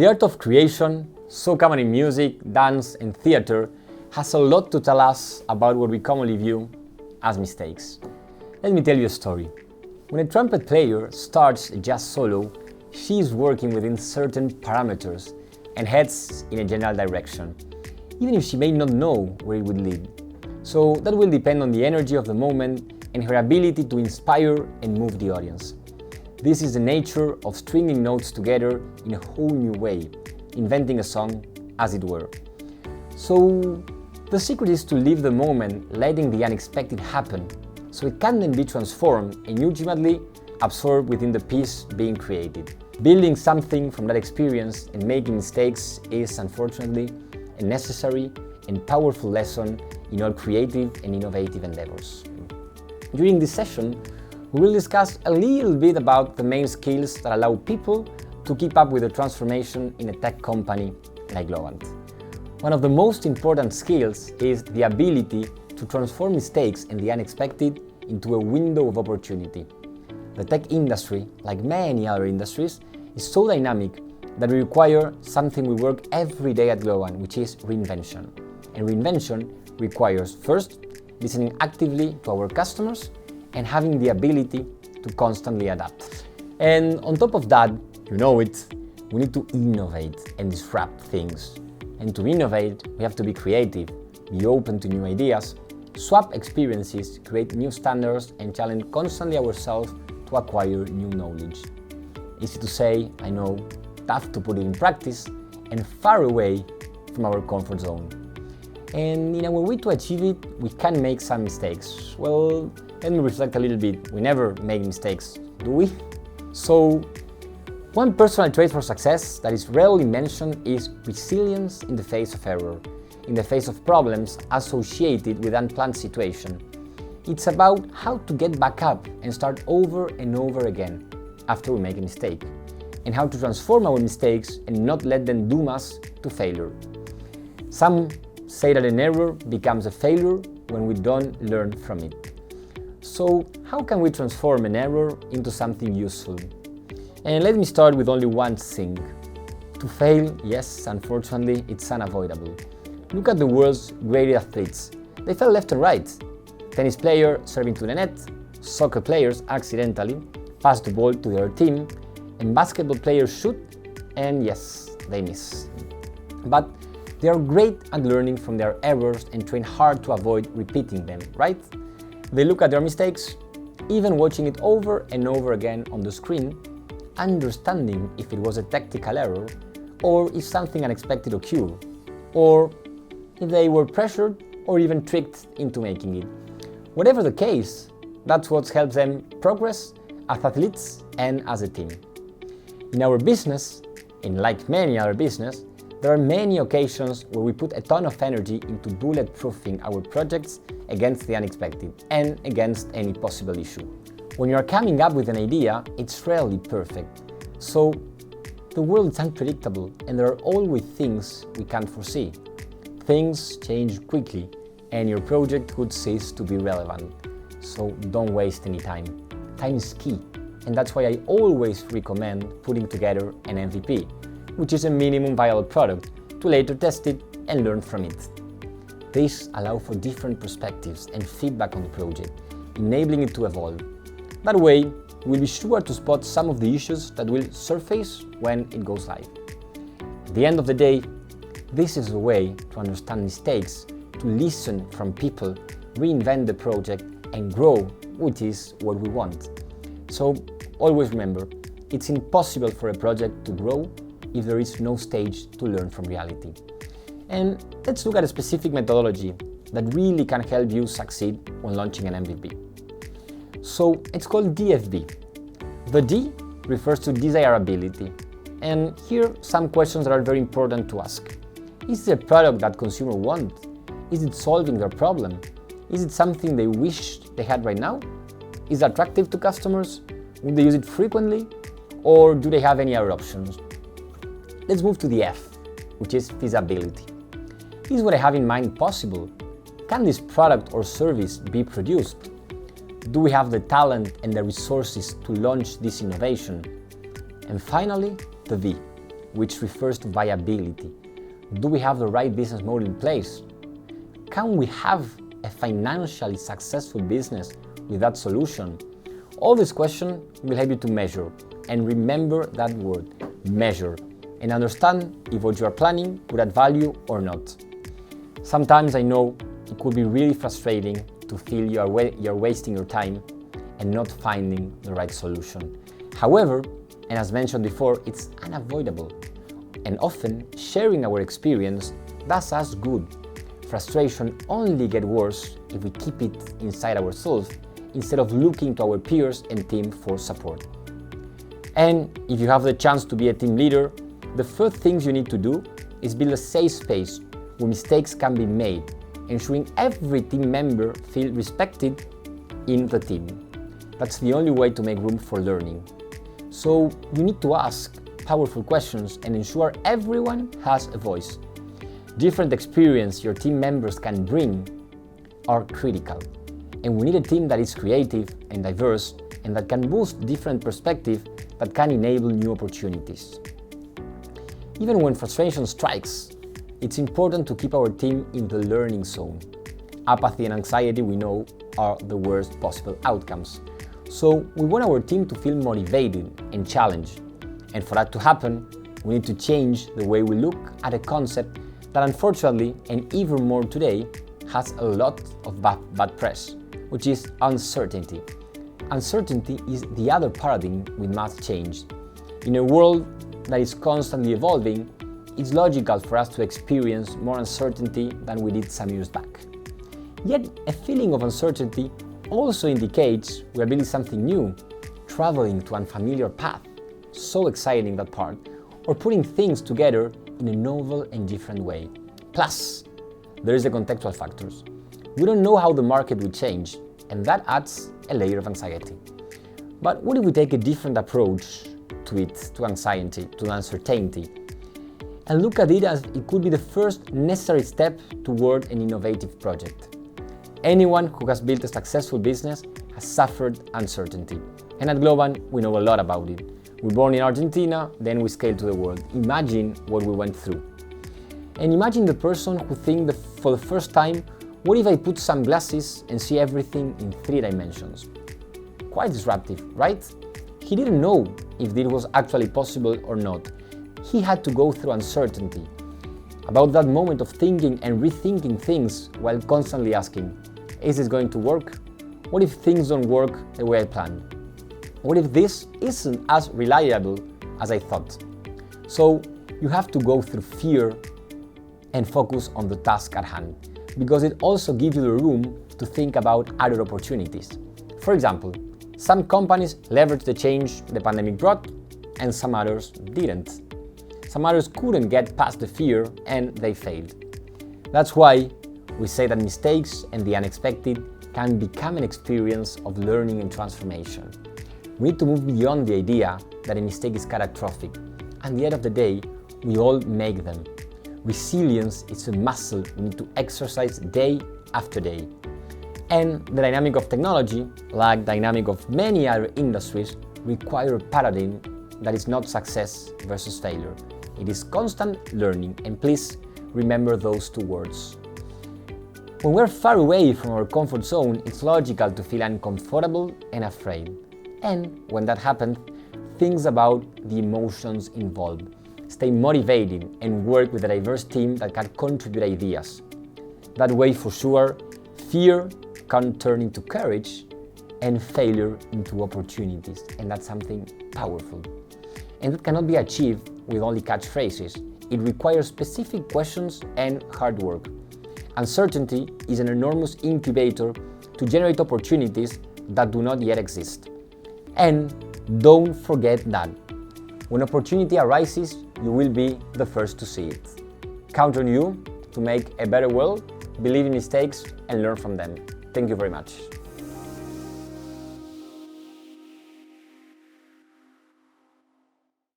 The art of creation, so common in music, dance and theater, has a lot to tell us about what we commonly view as mistakes. Let me tell you a story. When a trumpet player starts a jazz solo, she is working within certain parameters and heads in a general direction, even if she may not know where it would lead. So that will depend on the energy of the moment and her ability to inspire and move the audience. This is the nature of stringing notes together in a whole new way, inventing a song, as it were. So the secret is to live the moment, letting the unexpected happen, so it can then be transformed and ultimately absorbed within the piece being created. Building something from that experience and making mistakes is, unfortunately, a necessary and powerful lesson in all creative and innovative endeavors. During this session, we will discuss a little bit about the main skills that allow people to keep up with the transformation in a tech company like Globant. One of the most important skills is the ability to transform mistakes and the unexpected into a window of opportunity. The tech industry, like many other industries, is so dynamic that we require something we work every day at Globant, which is reinvention. And reinvention requires, first, listening actively to our customers and having the ability to constantly adapt. And on top of that, you know it, we need to innovate and disrupt things. And to innovate, we have to be creative, be open to new ideas, swap experiences, create new standards, and challenge constantly ourselves to acquire new knowledge. Easy to say, I know, tough to put it in practice, and far away from our comfort zone. And in our way to achieve it, we can make some mistakes. Well, let me reflect a little bit. We never make mistakes, do we? So, one personal trait for success that is rarely mentioned is resilience in the face of error, in the face of problems associated with unplanned situation. It's about how to get back up and start over and over again after we make a mistake, and how to transform our mistakes and not let them doom us to failure. Some say that an error becomes a failure when we don't learn from it. So, how can we transform an error into something useful? And let me start with only one thing. To fail, yes, unfortunately, it's unavoidable. Look at the world's greatest athletes. They fell left and right. Tennis player serving to the net, soccer players accidentally pass the ball to their team, and basketball players shoot, and yes, they miss. But they are great at learning from their errors and train hard to avoid repeating them, right? They look at their mistakes, even watching it over and over again on the screen, understanding if it was a tactical error, or if something unexpected occurred, or if they were pressured or even tricked into making it. Whatever the case, that's what helps them progress as athletes and as a team. In our business, and like many other businesses, there are many occasions where we put a ton of energy into bulletproofing our projects against the unexpected and against any possible issue. When you are coming up with an idea, it's rarely perfect. So, the world is unpredictable and there are always things we can't foresee. Things change quickly and your project could cease to be relevant. So don't waste any time. Time is key, and that's why I always recommend putting together an MVP, which is a minimum viable product, to later test it and learn from it. This allows for different perspectives and feedback on the project, enabling it to evolve. That way, we'll be sure to spot some of the issues that will surface when it goes live. At the end of the day, this is a way to understand mistakes, to listen from people, reinvent the project, and grow, which is what we want. So always remember, it's impossible for a project to grow if there is no stage to learn from reality. And let's look at a specific methodology that really can help you succeed when launching an MVP. So it's called DFB. The D refers to desirability. And here some questions that are very important to ask. Is it a product that consumers want? Is it solving their problem? Is it something they wish they had right now? Is it attractive to customers? Would they use it frequently? Or do they have any other options? Let's move to the F, which is feasibility. Is what I have in mind possible? Can this product or service be produced? Do we have the talent and the resources to launch this innovation? And finally, the V, which refers to viability. Do we have the right business model in place? Can we have a financially successful business with that solution? All these questions will help you to measure, and remember that word, measure, and understand if what you are planning could add value or not. Sometimes I know it could be really frustrating to feel you're wasting your time and not finding the right solution. However, and as mentioned before, it's unavoidable. And often, sharing our experience does us good. Frustration only gets worse if we keep it inside ourselves instead of looking to our peers and team for support. And if you have the chance to be a team leader, the first things you need to do is build a safe space where mistakes can be made, ensuring every team member feels respected in the team. That's the only way to make room for learning. So you need to ask powerful questions and ensure everyone has a voice. Different experience your team members can bring are critical. And we need a team that is creative and diverse and that can boost different perspectives that can enable new opportunities. Even when frustration strikes, it's important to keep our team in the learning zone. Apathy and anxiety, we know, are the worst possible outcomes. So we want our team to feel motivated and challenged. And for that to happen, we need to change the way we look at a concept that unfortunately, and even more today, has a lot of bad press, which is uncertainty. Uncertainty is the other paradigm we must change. In a world that is constantly evolving, it's logical for us to experience more uncertainty than we did some years back. Yet, a feeling of uncertainty also indicates we are building something new, traveling to unfamiliar path, so exciting that part, or putting things together in a novel and different way. Plus, there is the contextual factors. We don't know how the market will change, and that adds a layer of anxiety. But what if we take a different approach to anxiety, to uncertainty, and look at it as it could be the first necessary step toward an innovative project? Anyone who has built a successful business has suffered uncertainty. And at Globant, we know a lot about it. We were born in Argentina, then we scaled to the world. Imagine what we went through. And imagine the person who thinks for the first time, what if I put some glasses and see everything in 3 dimensions? Quite disruptive, right? He didn't know if this was actually possible or not. He had to go through uncertainty about that moment of thinking and rethinking things while constantly asking, is this going to work? What if things don't work the way I planned? What if this isn't as reliable as I thought? So you have to go through fear and focus on the task at hand, because it also gives you the room to think about other opportunities. For example, some companies leveraged the change the pandemic brought, and some others didn't. Some others couldn't get past the fear and they failed. That's why we say that mistakes and the unexpected can become an experience of learning and transformation. We need to move beyond the idea that a mistake is catastrophic. At the end of the day, we all make them. Resilience is a muscle we need to exercise day after day. And the dynamic of technology, like the dynamic of many other industries, require a paradigm that is not success versus failure. It is constant learning, and please remember those 2 words. When we're far away from our comfort zone, it's logical to feel uncomfortable and afraid. And when that happens, think about the emotions involved. Stay motivated and work with a diverse team that can contribute ideas. That way, for sure, fear can turn into courage and failure into opportunities, and that's something powerful. And that cannot be achieved with only catchphrases. It requires specific questions and hard work. Uncertainty is an enormous incubator to generate opportunities that do not yet exist. And don't forget that when opportunity arises, you will be the first to see it. Count on you to make a better world, believe in mistakes, and learn from them. Thank you very much.